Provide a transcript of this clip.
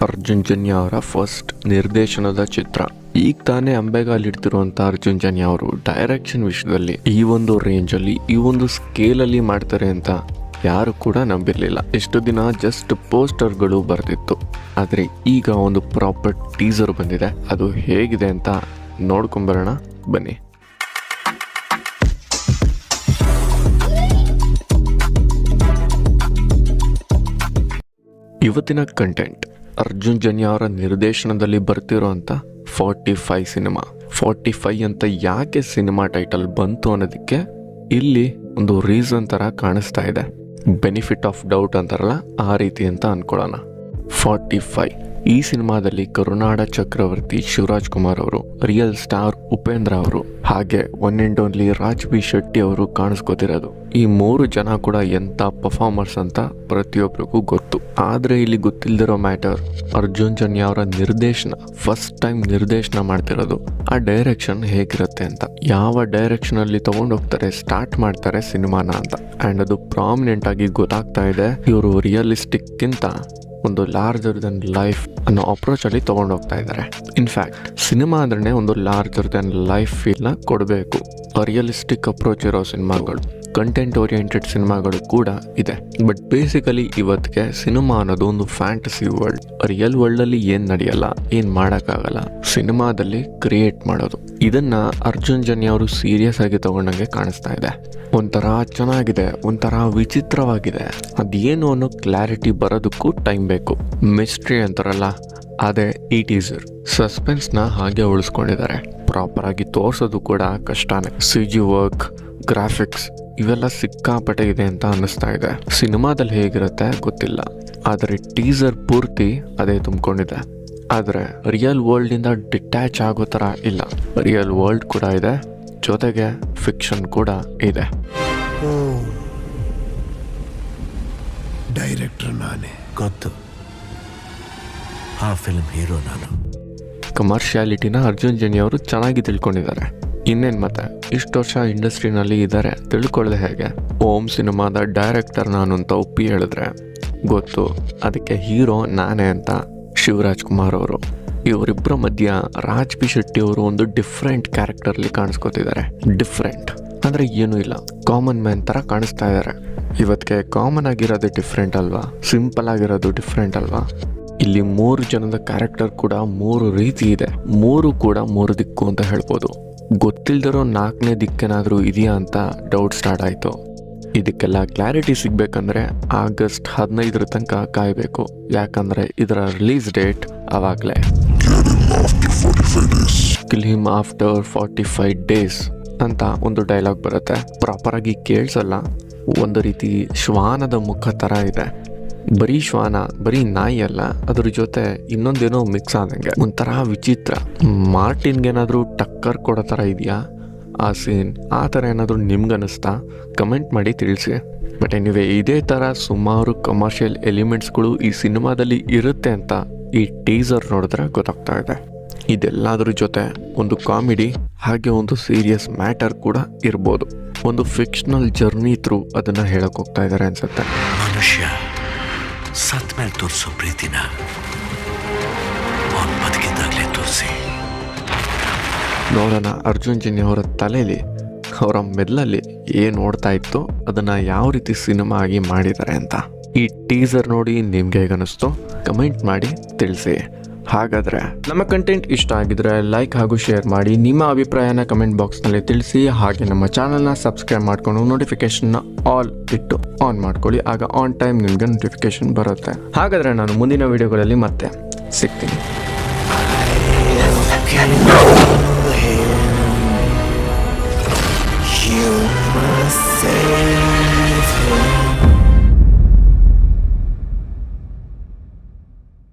ಅರ್ಜುನ್ ಜನ್ಯ ಅವರ ಫಸ್ಟ್ ನಿರ್ದೇಶನದ ಚಿತ್ರ. ಈಗ ತಾನೇ ಅಂಬೆಗಾಲಿಡ್ತಿರುವಂಥ ಅರ್ಜುನ್ ಜನ್ಯ ಅವರು ಡೈರೆಕ್ಷನ್ ವಿಷಯದಲ್ಲಿ ಈ ಒಂದು ರೇಂಜಲ್ಲಿ ಈ ಒಂದು ಸ್ಕೇಲಲ್ಲಿ ಮಾಡ್ತಾರೆ ಅಂತ ಯಾರು ಕೂಡ ನಂಬಿರಲಿಲ್ಲ. ಇಷ್ಟು ದಿನ ಜಸ್ಟ್ ಪೋಸ್ಟರ್ಗಳು ಬರ್ತಿತ್ತು, ಆದರೆ ಈಗ ಒಂದು ಪ್ರಾಪರ್ ಟೀಸರ್ ಬಂದಿದೆ. ಅದು ಹೇಗಿದೆ ಅಂತ ನೋಡ್ಕೊಂಬರೋಣ ಬನ್ನಿ. ಇವತ್ತಿನ ಕಂಟೆಂಟ್ ಅರ್ಜುನ್ ಜನ್ಯ ಅವರ ನಿರ್ದೇಶನದಲ್ಲಿ ಬರ್ತಿರೋಂಥ 45 ಸಿನಿಮಾ. 45 ಅಂತ ಯಾಕೆ ಸಿನಿಮಾ ಟೈಟಲ್ ಬಂತು ಅನ್ನೋದಕ್ಕೆ ಇಲ್ಲಿ ಒಂದು ರೀಸನ್ ಥರ ಕಾಣಿಸ್ತಾ ಇದೆ. ಬೆನಿಫಿಟ್ ಆಫ್ ಡೌಟ್ ಅಂತಾರಲ್ಲ, ಆ ರೀತಿ ಅಂತ ಅನ್ಕೊಳ್ಳೋಣ. 45 ಈ ಸಿನಿಮಾದಲ್ಲಿ ಕರುನಾಡ ಚಕ್ರವರ್ತಿ ಶಿವರಾಜ್ ಕುಮಾರ್ ಅವರು, ರಿಯಲ್ ಸ್ಟಾರ್ ಉಪೇಂದ್ರ ಅವರು, ಹಾಗೆ one and only Raj B Shetty ಅವರು ಕಾಣಿಸ್ಕೋತಿರೋದು. ಈ 3 ಜನ ಕೂಡ ಎಂಥ ಪರ್ಫಾರ್ಮರ್ಸ್ ಅಂತ ಪ್ರತಿಯೊಬ್ಬರಿಗೂ ಗೊತ್ತು. ಆದರೆ ಇಲ್ಲಿ ಗೊತ್ತಿಲ್ದಿರೋ ಮ್ಯಾಟರ್, ಅರ್ಜುನ್ ಜನ್ಯ ಅವರ ನಿರ್ದೇಶನ, ಫಸ್ಟ್ ಟೈಮ್ ನಿರ್ದೇಶನ ಮಾಡ್ತಿರೋದು. ಆ ಡೈರೆಕ್ಷನ್ ಹೇಗಿರುತ್ತೆ ಅಂತ, ಯಾವ ಡೈರೆಕ್ಷನ್ ಅಲ್ಲಿ ತಗೊಂಡೋಗ್ತಾರೆ, ಸ್ಟಾರ್ಟ್ ಮಾಡ್ತಾರೆ ಸಿನಿಮಾನ ಅಂತ. ಆ್ಯಂಡ್ ಅದು ಪ್ರಾಮಿನೆಂಟ್ ಆಗಿ ಗೊತ್ತಾಗ್ತಾ ಇದೆ. ಇವರು ರಿಯಲಿಸ್ಟಿಕ್ಕಿಂತ ಒಂದು ಲಾರ್ಜರ್ ದೆನ್ ಲೈಫ್ ಅನ್ನೋ ಅಪ್ರೋಚ್ ಅಲ್ಲಿ ತಗೊಂಡೋಗ್ತಾ ಇದ್ದಾರೆ. ಇನ್ಫ್ಯಾಕ್ಟ್ ಸಿನಿಮಾ ಅಂದ್ರೆ ಒಂದು ಲಾರ್ಜರ್ ದೆನ್ ಲೈಫ್ ಫೀಲ್ನ ಕೊಡಬೇಕು. ರಿಯಲಿಸ್ಟಿಕ್ ಅಪ್ರೋಚ್ ಇರೋ ಸಿನಿಮಾಗಳು, ಕಂಟೆಂಟ್ ಓರಿಯೆಂಟೆಡ್ ಸಿನಿಮಾಗಳು ಕೂಡ ಇದೆ. ಬಟ್ ಬೇಸಿಕಲಿ ಇವತ್ತಿಗೆ ಸಿನಿಮಾ ಅನ್ನೋದು ಒಂದು ಫ್ಯಾಂಟಸಿ ವರ್ಲ್ಡ್. ರಿಯಲ್ ವರ್ಲ್ಡ್ ಅಲ್ಲಿ ಏನ್ ನಡೆಯಲ್ಲ, ಏನ್ ಮಾಡೋಕ್ಕಾಗಲ್ಲ, ಸಿನಿಮಾದಲ್ಲಿ ಕ್ರಿಯೇಟ್ ಮಾಡೋದು. ಇದನ್ನ ಅರ್ಜುನ್ ಜನ್ಯ ಅವರು ಸೀರಿಯಸ್ ಆಗಿ ತಗೊಂಡಂಗೆ ಕಾಣಿಸ್ತಾ ಇದೆ. ಒಂಥರ ಚೆನ್ನಾಗಿದೆ, ಒಂಥರ ವಿಚಿತ್ರವಾಗಿದೆ. ಅದೇನು ಅನ್ನೋ ಕ್ಲಾರಿಟಿ ಬರೋದಕ್ಕೂ ಟೈಮ್ ಬೇಕು. ಮಿಸ್ಟ್ರಿ ಅಂತಾರಲ್ಲ, ಅದೇ ಈ ಟೀಸರ್. ಸಸ್ಪೆನ್ಸ್ನ ಹಾಗೆ ಉಳಿಸ್ಕೊಂಡಿದ್ದಾರೆ. ಪ್ರಾಪರ್ ಆಗಿ ತೋರಿಸೋದು ಕೂಡ ಕಷ್ಟನೇ. CG ವರ್ಕ್, ಗ್ರಾಫಿಕ್ಸ್ ಇವೆಲ್ಲ ಸಿಕ್ಕಾಪಟ್ಟೆ ಇದೆ ಅಂತ ಅನ್ನಿಸ್ತಾ ಇದೆ. ಸಿನಿಮಾದಲ್ಲಿ ಹೇಗಿರುತ್ತೆ ಗೊತ್ತಿಲ್ಲ, ಆದರೆ ಟೀಸರ್ ಪೂರ್ತಿ ಅದೇ ತುಂಬಿಕೊಂಡಿದೆ. ಆದರೆ ರಿಯಲ್ ವರ್ಲ್ಡಿಂದ ಡಿಟ್ಯಾಚ್ ಆಗೋ ಥರ ಇಲ್ಲ. ರಿಯಲ್ ವರ್ಲ್ಡ್ ಕೂಡ ಇದೆ, ಜೊತೆಗೆ ಫಿಕ್ಷನ್ ಕೂಡ ಇದೆ. ಡೈರೆಕ್ಟರ್ ನಾನೇ, ಗೊತ್ತು. ಆ ಫಿಲ್ಮ್ ಹೀರೋ ನಾನು. ಕಮರ್ಷಿಯಾಲಿಟಿನ ಅರ್ಜುನ್ ಜನ್ಯ ಅವರು ಚೆನ್ನಾಗಿ ತಿಳ್ಕೊಂಡಿದ್ದಾರೆ. ಇನ್ನೇನು ಮತ್ತೆ, ಇಷ್ಟು ವರ್ಷ ಇಂಡಸ್ಟ್ರಿನಲ್ಲಿ ಇದ್ದಾರೆ, ತಿಳ್ಕೊಳ್ಳದೆ ಹೇಗೆ? ಓಮ್ ಸಿನಿಮಾದ ಡೈರೆಕ್ಟರ್ ನಾನು ಅಂತ ಒಪ್ಪಿ ಹೇಳಿದ್ರೆ ಗೊತ್ತು, ಅದಕ್ಕೆ ಹೀರೋ ನಾನೇ ಅಂತ ಶಿವರಾಜ್ ಕುಮಾರ್ ಅವರು. ಇವರಿಬ್ಬರ ಮಧ್ಯ ರಾಜ್ ಬಿ ಶೆಟ್ಟಿ ಅವರು ಒಂದು ಡಿಫ್ರೆಂಟ್ ಕ್ಯಾರೆಕ್ಟರ್ಲಿ ಕಾಣಿಸ್ಕೊತಿದ್ದಾರೆ. ಡಿಫ್ರೆಂಟ್ ಅಂದರೆ ಏನೂ ಇಲ್ಲ, ಕಾಮನ್ ಮ್ಯಾನ್ ಥರ ಕಾಣಿಸ್ತಾ ಇದ್ದಾರೆ. ಇವತ್ತಿಗೆ ಕಾಮನ್ ಆಗಿರೋದು ಡಿಫ್ರೆಂಟ್ ಅಲ್ವಾ, ಸಿಂಪಲ್ ಆಗಿರೋದು ಡಿಫ್ರೆಂಟ್ ಅಲ್ವಾ? ಇಲ್ಲಿ 3 ಜನದ ಕ್ಯಾರೆಕ್ಟರ್ ಕೂಡ 3 ರೀತಿ ಇದೆ. 3 ಕೂಡ 3 ದಿಕ್ಕು ಅಂತ ಹೇಳ್ಬೋದು. ಗೊತ್ತಿಲ್ದಿರೋ 4ನೇ ದಿಕ್ಕೇನಾದರೂ ಇದೆಯಾ ಅಂತ ಡೌಟ್ ಸ್ಟಾರ್ಟ್ ಆಯಿತು. ಇದಕ್ಕೆಲ್ಲ ಕ್ಲಾರಿಟಿ ಸಿಗಬೇಕಂದ್ರೆ ಆಗಸ್ಟ್ 15 ತನಕ ಕಾಯಬೇಕು. ಯಾಕಂದರೆ ಇದರ ರಿಲೀಸ್ ಡೇಟ್ ಆವಾಗಲೇ. ಕಿಲ್ ಹಿಮ್ ಆಫ್ಟರ್ 45 ಡೇಸ್ ಅಂತ ಒಂದು ಡೈಲಾಗ್ ಬರುತ್ತೆ. ಪ್ರಾಪರಾಗಿ ಕೇಳಿಸಲ್ಲ, ಒಂದು ರೀತಿ ಶ್ವಾನದ ಮುಖ ಥರ ಇದೆ. ಬರೀ ಶ್ವಾನ, ಬರೀ ನಾಯಿ ಅಲ್ಲ, ಅದ್ರ ಜೊತೆ ಇನ್ನೊಂದೇನೋ ಮಿಕ್ಸ್ ಆದಂಗೆ, ಒಂಥರ ವಿಚಿತ್ರ. ಮಾರ್ಟಿನ್ಗೇನಾದರೂ ಟಕ್ಕರ್ ಕೊಡೋ ಥರ ಇದೆಯಾ ಆ ಸೀನ್? ಆ ಥರ ಏನಾದರೂ ನಿಮ್ಗನ್ನಿಸ್ತಾ? ಕಮೆಂಟ್ ಮಾಡಿ ತಿಳಿಸಿ. ಬಟ್ ಎನಿವೆ, ಇದೇ ಥರ ಸುಮಾರು ಕಮರ್ಷಿಯಲ್ ಎಲಿಮೆಂಟ್ಸ್ಗಳು ಈ ಸಿನಿಮಾದಲ್ಲಿ ಇರುತ್ತೆ ಅಂತ ಈ ಟೀಸರ್ ನೋಡಿದ್ರೆ ಗೊತ್ತಾಗ್ತಾ ಇದೆ. ಇದೆಲ್ಲದ್ರ ಜೊತೆ ಒಂದು ಕಾಮಿಡಿ ಹಾಗೆ ಒಂದು ಸೀರಿಯಸ್ ಮ್ಯಾಟರ್ ಕೂಡ ಇರ್ಬೋದು. ಒಂದು ಫಿಕ್ಷನಲ್ ಜರ್ನಿ ಥ್ರೂ ಅದನ್ನು ಹೇಳಕ್ಕೆ ಹೋಗ್ತಾ ಇದ್ದಾರೆ ಅನ್ಸುತ್ತೆ. ಮನುಷ್ಯ ಸತ್ ಮೇಲೆ ತೋರಿಸೋ ಪ್ರೀತಿನ ಅವ್ನು ಬದುಕಿದ್ದಾಗಲೇ ತೋರಿಸಿ. ನೋಡೋಣ ಅರ್ಜುನ್ ಜನ್ಯ ಅವರ ತಲೆಯಲ್ಲಿ, ಅವರ ಮೆದುಳಲ್ಲಿ ಏನು ಓಡ್ತಾ ಇತ್ತು, ಅದನ್ನು ಯಾವ ರೀತಿ ಸಿನಿಮಾ ಆಗಿ ಮಾಡಿದ್ದಾರೆ ಅಂತ. ಈ ಟೀಸರ್ ನೋಡಿ ನಿಮ್ಗೆ ಹೇಗನ್ನಿಸ್ತು ಕಮೆಂಟ್ ಮಾಡಿ ತಿಳಿಸಿ. ಹಾಗಾದರೆ ನಮ್ಮ ಕಂಟೆಂಟ್ ಇಷ್ಟ ಆಗಿದ್ರೆ ಲೈಕ್ ಹಾಗೂ ಶೇರ್ ಮಾಡಿ. ನಿಮ್ಮ ಅಭಿಪ್ರಾಯನ ಕಮೆಂಟ್ ಬಾಕ್ಸ್ನಲ್ಲಿ ತಿಳಿಸಿ. ಹಾಗೆ ನಮ್ಮ ಚಾನಲ್ನ ಸಬ್ಸ್ಕ್ರೈಬ್ ಮಾಡಿಕೊಂಡು ನೋಟಿಫಿಕೇಶನ್ನ ಆಲ್ ಇಟ್ಟು ಆನ್ ಮಾಡ್ಕೊಳ್ಳಿ. ಆಗ ಆನ್ ಟೈಮ್ ನಿಮಗೆ ನೋಟಿಫಿಕೇಶನ್ ಬರುತ್ತೆ. ಹಾಗಾದರೆ ನಾನು ಮುಂದಿನ ವಿಡಿಯೋಗಳಲ್ಲಿ ಮತ್ತೆ ಸಿಗ್ತೀನಿ.